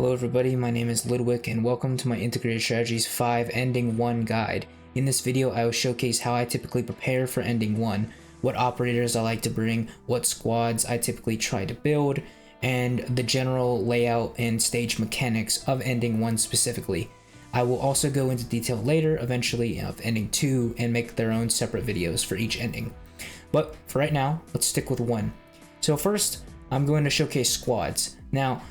Hello everybody, my name is Ludwig and welcome to my Integrated Strategies 5 Ending 1 guide. In this video I will showcase how I typically prepare for Ending 1, what operators I like to bring, what squads I typically try to build, and the general layout and stage mechanics of Ending 1 specifically. I will also go into detail later, eventually, of Ending 2 and make their own separate videos for each ending. But for right now, let's stick with 1. So first, I'm going to showcase squads. Now,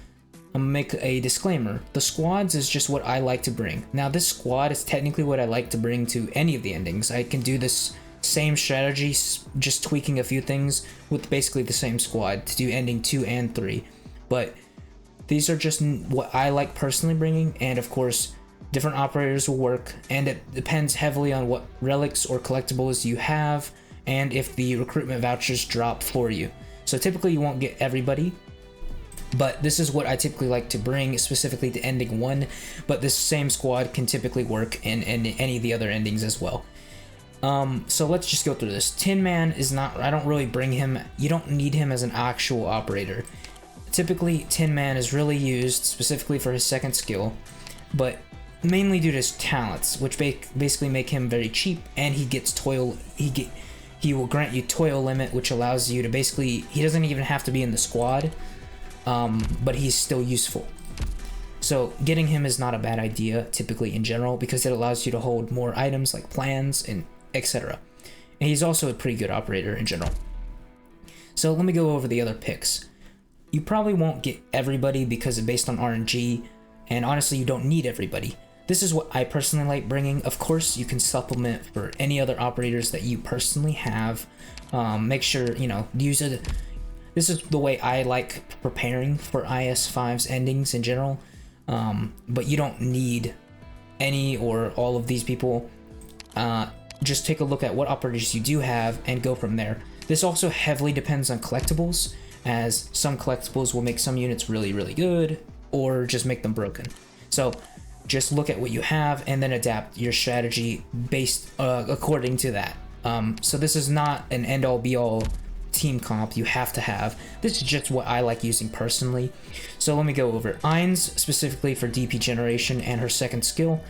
I'm gonna make a disclaimer. The squads is just what I like to bring. Now this squad is technically what I like to bring to any of the endings. I can do this same strategy, just tweaking a few things with basically the same squad to do ending 2 and 3. But these are just what I like personally bringing, and of course different operators will work, and it depends heavily on what relics or collectibles you have and if the recruitment vouchers drop for you. So typically you won't get everybody, but this is what I typically like to bring specifically to ending 1, but this same squad can typically work in any of the other endings as well. So let's just go through this. Tin Man is not, I don't really bring him, you don't need him as an actual operator. Typically Tin Man is really used specifically for his second skill, but mainly due to his talents, which basically make him very cheap, and he gets toil, he will grant you toil limit, which allows you to basically, he doesn't even have to be in the squad. But he's still useful. So getting him is not a bad idea typically in general, because it allows you to hold more items like plans and etc. And he's also a pretty good operator in general. So let me go over the other picks. You probably won't get everybody because it's based on RNG, and honestly you don't need everybody. This is what I personally like bringing. Of course you can supplement for any other operators that you personally have. Make sure, you know, use it. This is the way I like preparing for IS5's endings in general, but you don't need any or all of these people. Just take a look at what operators you do have and go from there. This also heavily depends on collectibles, as some collectibles will make some units really, really good, or just make them broken. So just look at what you have and then adapt your strategy based according to that. So this is not an end-all be-all team comp you have to have. This is just what I like using personally. So let me go over it. Ainz specifically for DP generation and her second skill.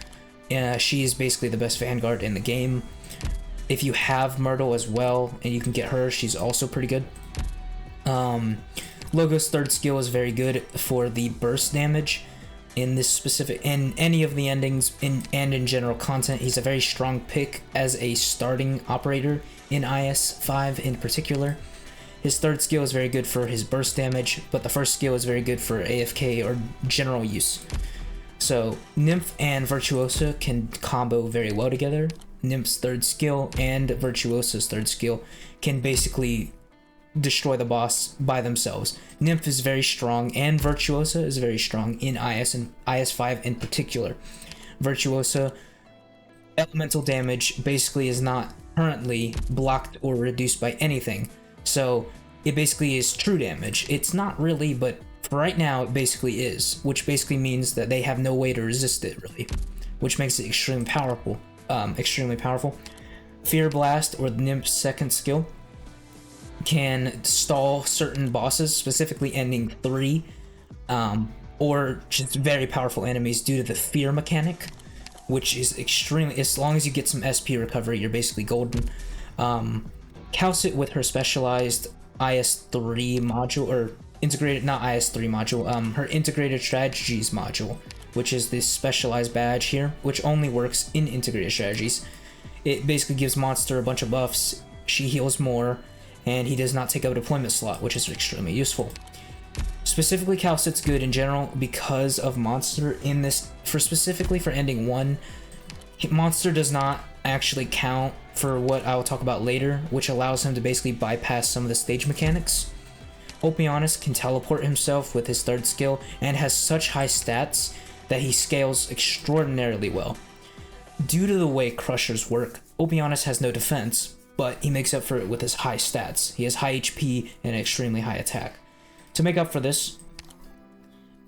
She is basically the best Vanguard in the game. If you have Myrtle as well and you can get her, she's also pretty good. Logo's third skill is very good for the burst damage. In this specific, in any of the endings and in general content, he's a very strong pick as a starting operator in IS5 in particular. His third skill is very good for his burst damage, but the first skill is very good for AFK or general use. So Nymph and Virtuosa can combo very well together. Nymph's third skill and Virtuosa's third skill can basically destroy the boss by themselves. Nymph is very strong and Virtuosa is very strong in IS and IS5 in particular. Virtuosa elemental damage basically is not currently blocked or reduced by anything, so it basically is true damage. It's not really, but for right now it basically is, which basically means that they have no way to resist it really, which makes it extremely powerful. Fear Blast, or the Nymph's second skill, can stall certain bosses, specifically ending 3, or just very powerful enemies due to the fear mechanic, which is extremely, as long as you get some SP recovery, you're basically golden. Calcit with her specialized IS3 module, or integrated, not IS3 module, her integrated strategies module, which is this specialized badge here, which only works in integrated strategies. It basically gives Monster a bunch of buffs, she heals more, and he does not take up a deployment slot, which is extremely useful. Specifically, Calcit's good in general because of Monster in this, specifically for ending 1. Monster does not actually count for what I will talk about later, which allows him to basically bypass some of the stage mechanics. Opianus can teleport himself with his third skill and has such high stats that he scales extraordinarily well. Due to the way Crushers work, Opianus has no defense, but he makes up for it with his high stats. He has high HP and extremely high attack. To make up for this,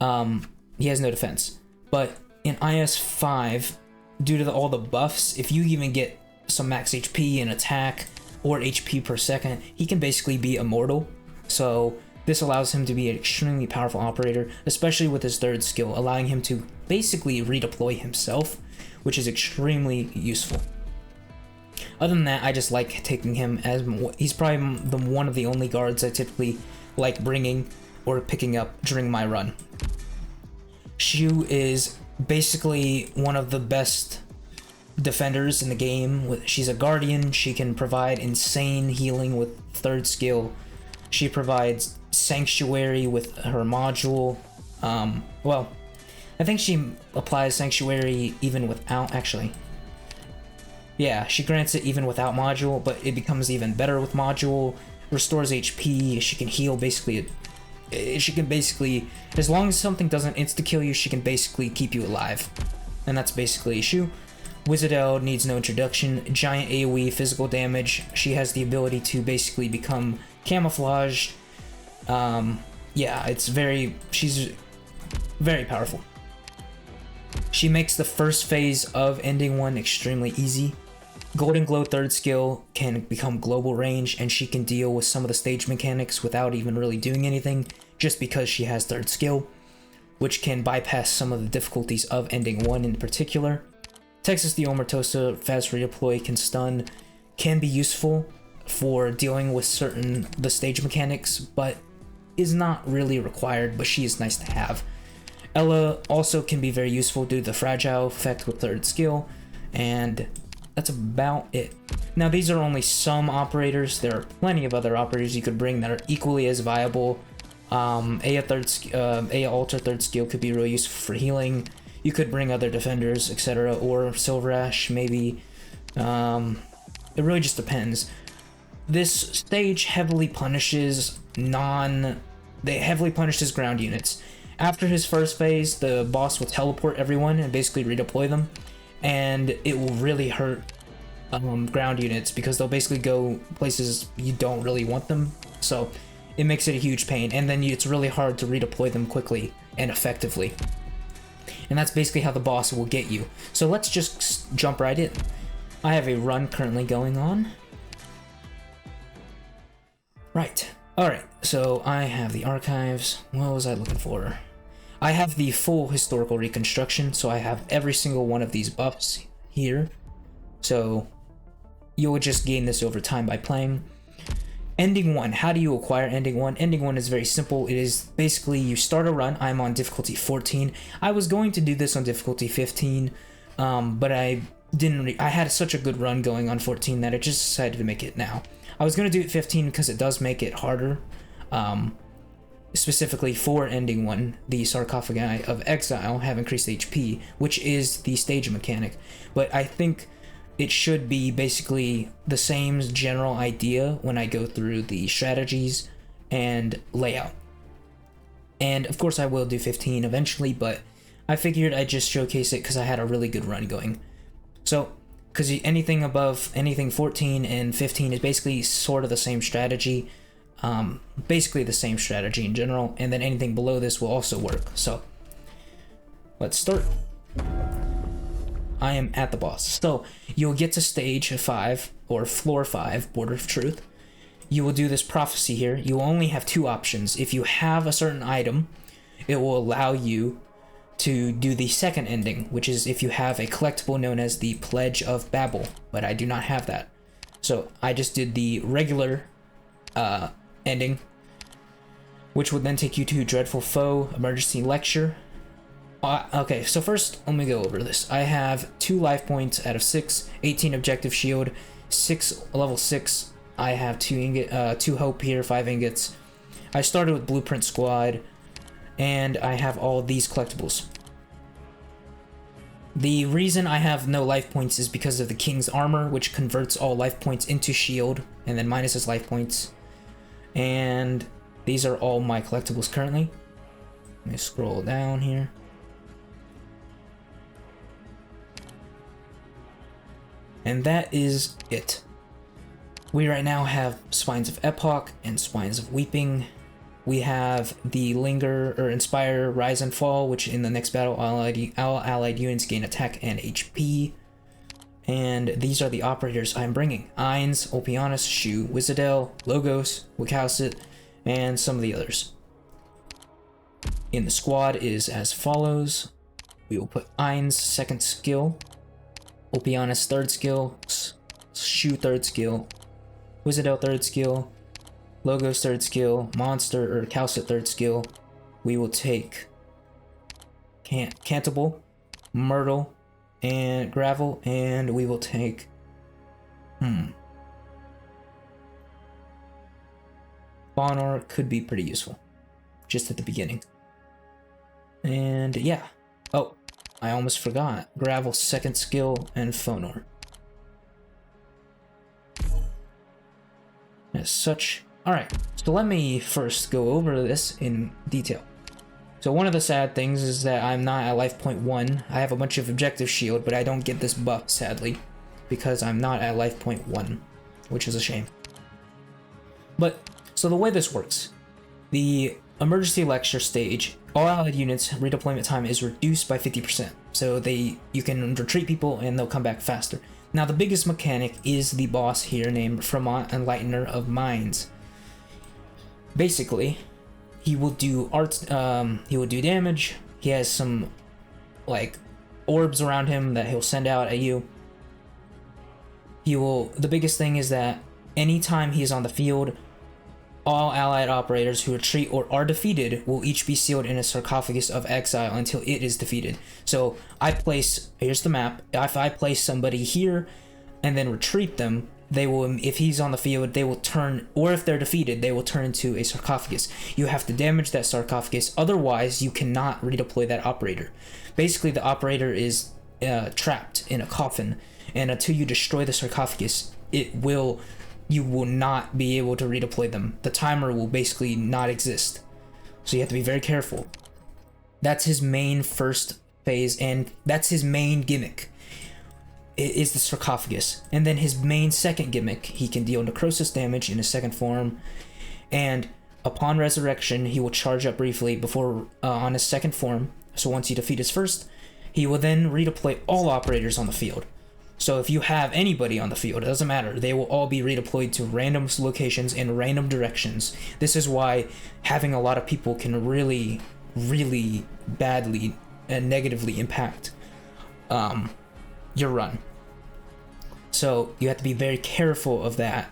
he has no defense. But in IS5, due to all the buffs, if you even get some max HP and attack or HP per second, he can basically be immortal. So This allows him to be an extremely powerful operator, especially with his third skill, allowing him to basically redeploy himself, which is extremely useful. Other than that, I just like taking him as he's probably one of the only guards I typically like bringing or picking up during my run. Shu is basically one of the best defenders in the game. She's a guardian. She can provide insane healing with third skill. She provides sanctuary with her module. Well, I think she applies sanctuary even without, actually. Yeah, she grants it even without module, but it becomes even better with module. Restores HP. She can heal basically. She can basically, as long as something doesn't insta-kill you, she can basically keep you alive. And that's basically Shu. Wizardell needs no introduction. Giant AoE physical damage. She has the ability to basically become camouflaged. Yeah, she's very powerful. She makes the first phase of ending one extremely easy. Golden Glow third skill can become global range, and she can deal with some of the stage mechanics without even really doing anything, just because she has third skill, which can bypass some of the difficulties of ending one in particular. Texas the Omertosa fast redeploy can be useful for dealing with the stage mechanics, but is not really required, but she is nice to have. Ella also can be very useful due to the fragile effect with third skill, and that's about it. Now these are only some operators. There are plenty of other operators you could bring that are equally as viable. Aya Alter third skill could be really useful for healing. You could bring other defenders, etc., or Silver Ash maybe. It really just depends. This stage heavily punishes ground units. After his first phase, the boss will teleport everyone and basically redeploy them, and it will really hurt ground units because they'll basically go places you don't really want them, so it makes it a huge pain, and then it's really hard to redeploy them quickly and effectively. And that's basically how the boss will get you. So let's just jump right in. I have a run currently going on. Right. Alright, so I have the archives. What was I looking for? I have the full historical reconstruction, so I have every single one of these buffs here. So you will just gain this over time by playing. Ending 1. How do you acquire Ending 1? Ending 1 is very simple. It is basically you start a run. I'm on difficulty 14. I was going to do this on difficulty 15, but I had such a good run going on 14 that I just decided to make it now. I was going to do it 15 because it does make it harder, specifically for Ending 1. The Sarcophagi of Exile have increased HP, which is the stage mechanic, but I think it should be basically the same general idea when I go through the strategies and layout. And of course I will do 15 eventually, but I figured I'd just showcase it because I had a really good run going. So, because anything 14 and 15 is basically sort of the same strategy, basically the same strategy in general, and then anything below this will also work. So, let's start. I am at the boss. So, you'll get to stage 5, or floor 5, Border of Truth. You will do this prophecy here. You will only have two options. If you have a certain item, it will allow you to do the second ending, which is if you have a collectible known as the Pledge of Babel, but I do not have that. So I just did the regular ending, which would then take you to Dreadful Foe, Emergency Lecture. Okay, so first let me go over this. I have 2 life points out of 6, 18 objective shield, level 6. I have 2 hope here, 5 ingots. I started with Blueprint Squad, and I have all these collectibles. The reason I have no life points is because of the King's Armor, which converts all life points into shield, and then minuses life points. And these are all my collectibles currently. Let me scroll down here. And that is it. We right now have Spines of Epoch and Spines of Weeping. We have the Linger or Inspire, Rise and Fall, which in the next battle all allied units gain attack and HP. And these are the operators I'm bringing: Ainz, Ulpianus, Shu, Wizardell, Logos, Wickhauset, and some of the others. In the squad is as follows. We will put Ein's second skill, Opiana's third skill, Shu third skill, Wizardel third skill, Logos third skill, Monster or Calcit third skill. We will take Cantable, Myrtle, and Gravel, and we will take Bonor could be pretty useful just at the beginning. And yeah. Oh, I almost forgot. Gravel's second skill and Fonor. As such. Alright, so let me first go over this in detail. So one of the sad things is that I'm not at life point 1. I have a bunch of objective shield, but I don't get this buff, sadly, because I'm not at life point 1, which is a shame. But, so the way this works, the emergency lecture stage, all allied units redeployment time is reduced by 50%. So you can retreat people and they'll come back faster. Now the biggest mechanic is the boss here named Fremont Enlightener of Minds. Basically, he will do he will do damage. He has some like orbs around him that he'll send out at you. The biggest thing is that anytime he's on the field, all allied operators who retreat or are defeated will each be sealed in a sarcophagus of exile until it is defeated. So here's the map. If I place somebody here and then retreat them, they will, if he's on the field, they will turn, or if they're defeated, they will turn into a sarcophagus. You have to damage that sarcophagus, otherwise you cannot redeploy that operator. Basically, the operator is trapped in a coffin, and until you destroy the sarcophagus, you will not be able to redeploy them. The timer will basically not exist. So you have to be very careful. That's his main first phase, and that's his main gimmick. It is the sarcophagus. And then his main second gimmick, he can deal necrosis damage in his second form, and upon resurrection, he will charge up briefly before on his second form. So once you defeat his first, he will then redeploy all operators on the field. So if you have anybody on the field, it doesn't matter. They will all be redeployed to random locations in random directions. This is why having a lot of people can really, really badly and negatively impact your run. So you have to be very careful of that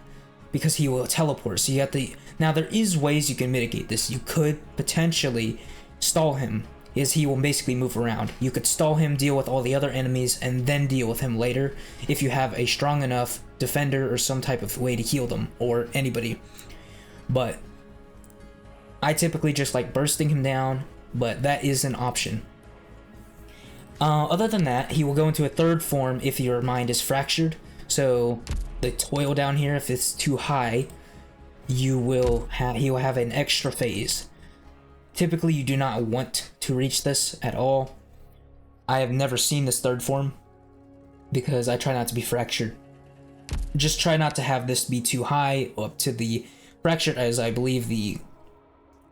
because he will teleport. So you have to. Now there is ways you can mitigate this. You could potentially stall him. He will basically move around. You could stall him, deal with all the other enemies, and then deal with him later if you have a strong enough defender or some type of way to heal them, or anybody. But I typically just like bursting him down, but that is an option. Other than that, he will go into a third form if your mind is fractured. So the toil down here, if it's too high, he will have an extra phase. Typically, you do not want to reach this at all. I have never seen this third form because I try not to be fractured. Just try not to have this be too high up to the fractured, as I believe the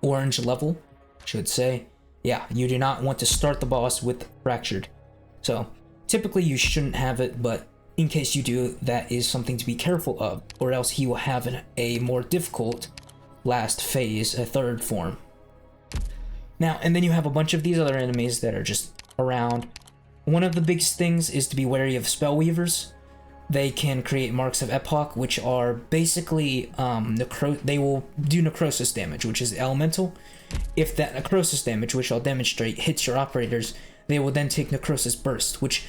orange level should say. Yeah, you do not want to start the boss with fractured. So typically you shouldn't have it, but in case you do, that is something to be careful of, or else he will have a more difficult last phase, a third form. Now, and then you have a bunch of these other enemies that are just around. One of the biggest things is to be wary of Spellweavers. They can create marks of epoch, which are basically they will do necrosis damage, which is elemental. If that necrosis damage, which I'll demonstrate, hits your operators, they will then take necrosis burst, which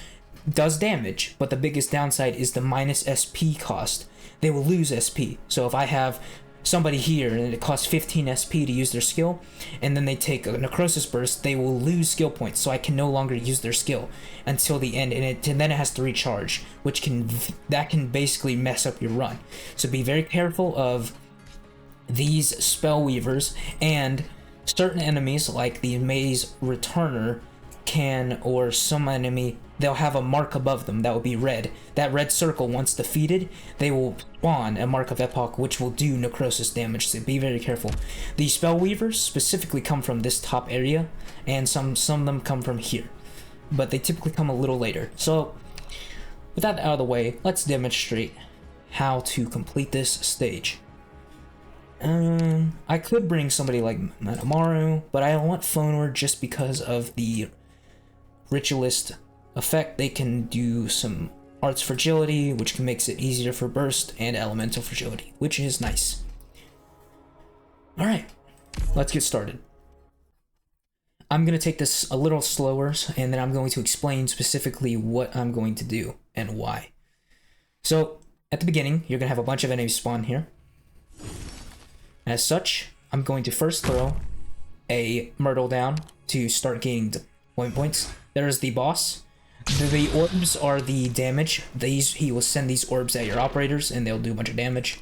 does damage, but the biggest downside is the minus SP cost. They will lose SP. So if I have somebody here and it costs 15 SP to use their skill, and then they take a necrosis burst, they will lose skill points, so I can no longer use their skill until the end, and then it has to recharge, which can basically mess up your run. So be very careful of these Spellweavers, and certain enemies like the Maze Returner or some enemy, they'll have a mark above them that will be red. That red circle, once defeated, they will spawn a mark of epoch, which will do necrosis damage, so be very careful. The Spellweavers specifically come from this top area, and some of them come from here, but they typically come a little later. So with that out of the way, let's demonstrate how to complete this stage. I could bring somebody like Manamaru, but I want Fonor just because of the ritualist effect. They can do some arts fragility, which makes it easier for burst, and elemental fragility, which is nice. Alright, let's get started. I'm going to take this a little slower, and then I'm going to explain specifically what I'm going to do and why. So, at the beginning, you're going to have a bunch of enemies spawn here. As such, I'm going to first throw a Myrtle down to start gaining deployment points. There's the boss. The orbs are the damage. He will send these orbs at your operators, and they'll do a bunch of damage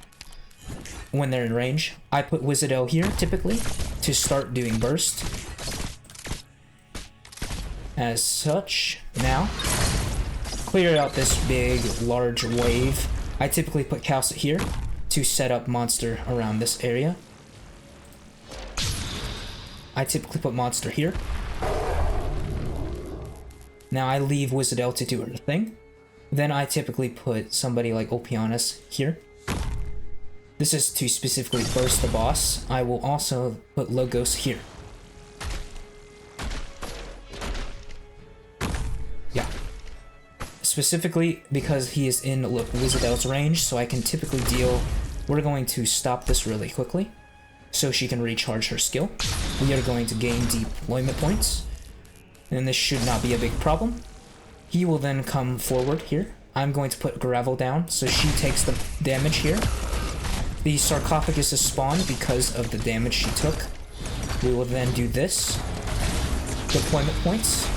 when they're in range. I put Wizardel here, typically, to start doing burst. As such, now, clear out this big, large wave. I typically put Calcit here to set up monster around this area. I typically put monster here. Now I leave Wizardel to do her thing. Then I typically put somebody like Opianus here. This is to specifically burst the boss. I will also put Logos here. Yeah. Specifically because he is in Wizardel's range, so I can typically deal... We're going to stop this really quickly, so she can recharge her skill. We are going to gain deployment points, and this should not be a big problem. He will then come forward here. I'm going to put Gravel down, so she takes the damage here. The sarcophagus is spawned because of the damage she took. We will then do this. Deployment points.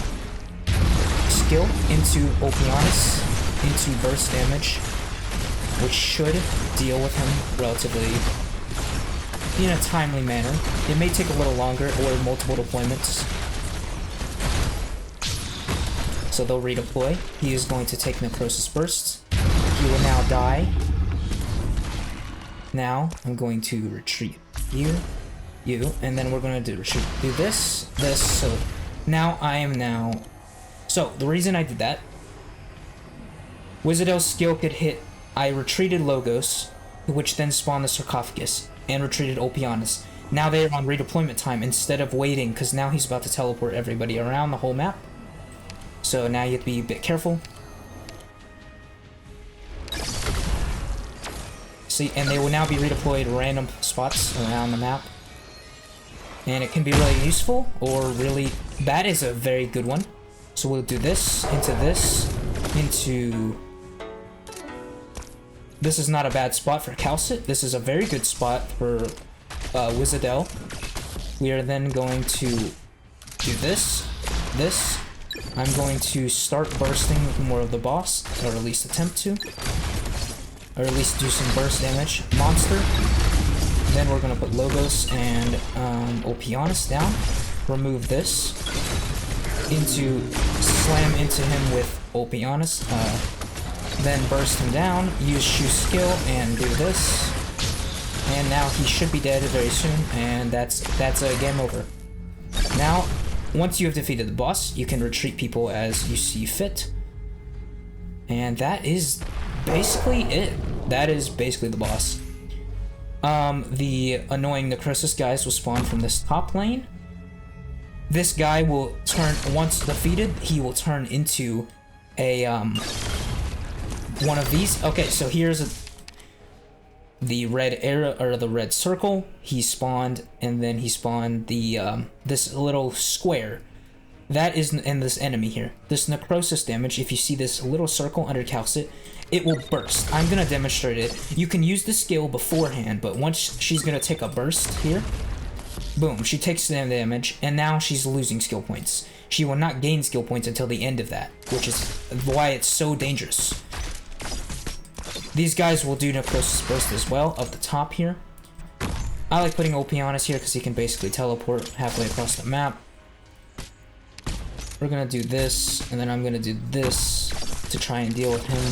Skill into Opianus, into burst damage, which should deal with him relatively in a timely manner. It may take a little longer or multiple deployments. So they'll redeploy. He is going to take Necrosis Bursts. He will now die. Now I'm going to retreat you, and then we're going to do this. So now I am now... So the reason I did that, Wizardel's skill could hit... I retreated Logos, which then spawned the sarcophagus, and retreated Opianus. Now they're on redeployment time instead of waiting, because now he's about to teleport everybody around the whole map. So now you have to be a bit careful. See, and they will now be redeployed random spots around the map. And it can be really useful, or really... That is a very good one. So we'll do this, into... This is not a bad spot for Calcit. This is a very good spot for Wizardel. We are then going to do this. I'm going to start bursting more of the boss, or at least attempt to. Or at least do some burst damage. Monster. Then we're going to put Logos and Opianus down. Remove this. Slam into him with Opianus. Then burst him down, use Shoe skill, and do this. And now he should be dead very soon, and that's a game over. Now, once you have defeated the boss, you can retreat people as you see fit. And that is basically it. That is basically the boss. The annoying Necrosis guys will spawn from this top lane. This guy will turn, once defeated, he will turn into a, one of these. Okay, so here's the red arrow, or the red circle. He spawned, and then he spawned the this little square. That is in this enemy here. This necrosis damage, if you see this little circle under Calcit, it will burst. I'm gonna demonstrate it. You can use the skill beforehand, but once she's gonna take a burst here, boom, she takes the damage, and now she's losing skill points. She will not gain skill points until the end of that, which is why it's so dangerous. These guys will do Necrosis Burst as well, up the top here. I like putting Opianus here because he can basically teleport halfway across the map. We're gonna do this, and then I'm gonna do this to try and deal with him.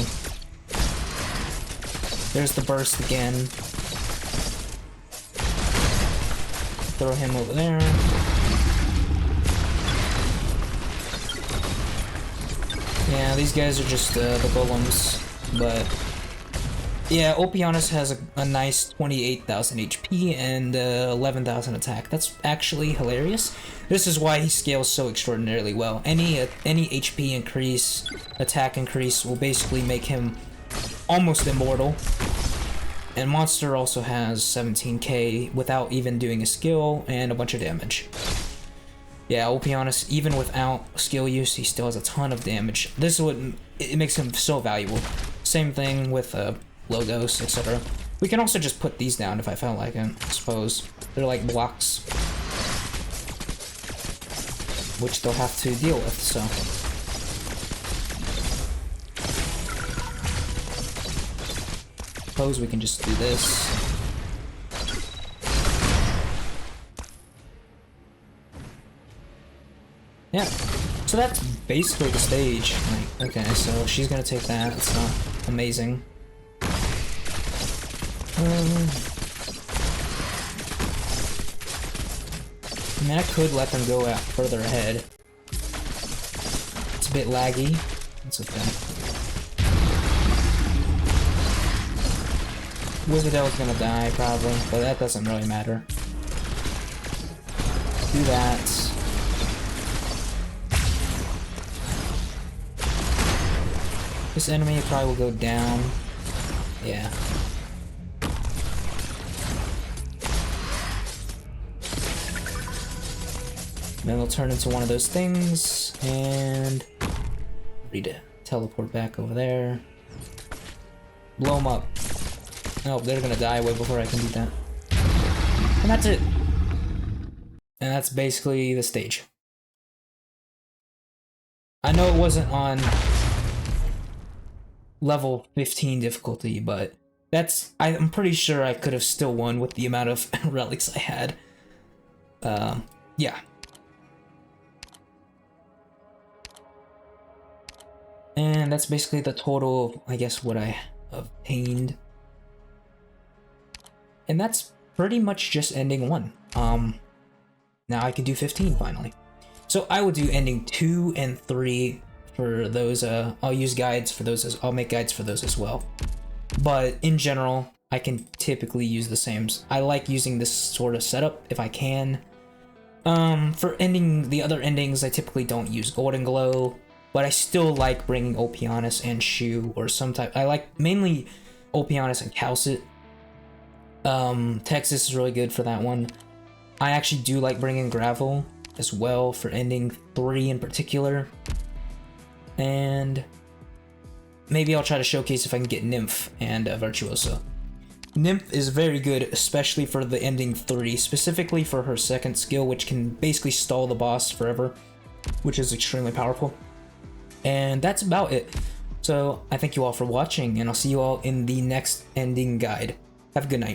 There's the burst again. Throw him over there. Yeah, these guys are just the golems, but Yeah, Opianus has a nice 28,000 HP and 11,000 attack. That's actually hilarious. This is why he scales so extraordinarily well. Any HP increase, attack increase will basically make him almost immortal. And Monster also has 17k without even doing a skill and a bunch of damage. Yeah, Opianus, even without skill use, he still has a ton of damage. This is what it makes him so valuable. Same thing with Logos, etc. We can also just put these down if I felt like it, I suppose. They're like blocks, which they'll have to deal with, so. Suppose we can just do this. Yeah, so that's basically the stage. Like, okay, so she's gonna take that. It's not amazing. I mean, I could let them go out further ahead. It's a bit laggy. It's okay. Wizardel's gonna die, probably, but that doesn't really matter. Do that. This enemy probably will go down. Yeah. Then they'll turn into one of those things, and need to teleport back over there. Blow them up. Oh, they're gonna die way before I can do that. And that's it. And that's basically the stage. I know it wasn't on level 15 difficulty, but I'm pretty sure I could have still won with the amount of relics I had. Yeah. And that's basically the total, I guess, what I obtained. And that's pretty much just ending 1. Now I can do 15 finally. So I will do ending 2 and 3 for those. I'll use guides for those. I'll make guides for those as well. But in general, I can typically use the same. I like using this sort of setup if I can. For ending the other endings, I typically don't use Golden Glow. But I still like bringing Opianus and Shu or some type. I like mainly Opianus and Calcit. Texas is really good for that one. I actually do like bringing Gravel as well for ending 3 in particular. And maybe I'll try to showcase if I can get Nymph and Virtuoso. Nymph is very good, especially for the ending 3, specifically for her second skill, which can basically stall the boss forever, which is extremely powerful. And that's about it. So I thank you all for watching, and I'll see you all in the next ending guide. Have a good night.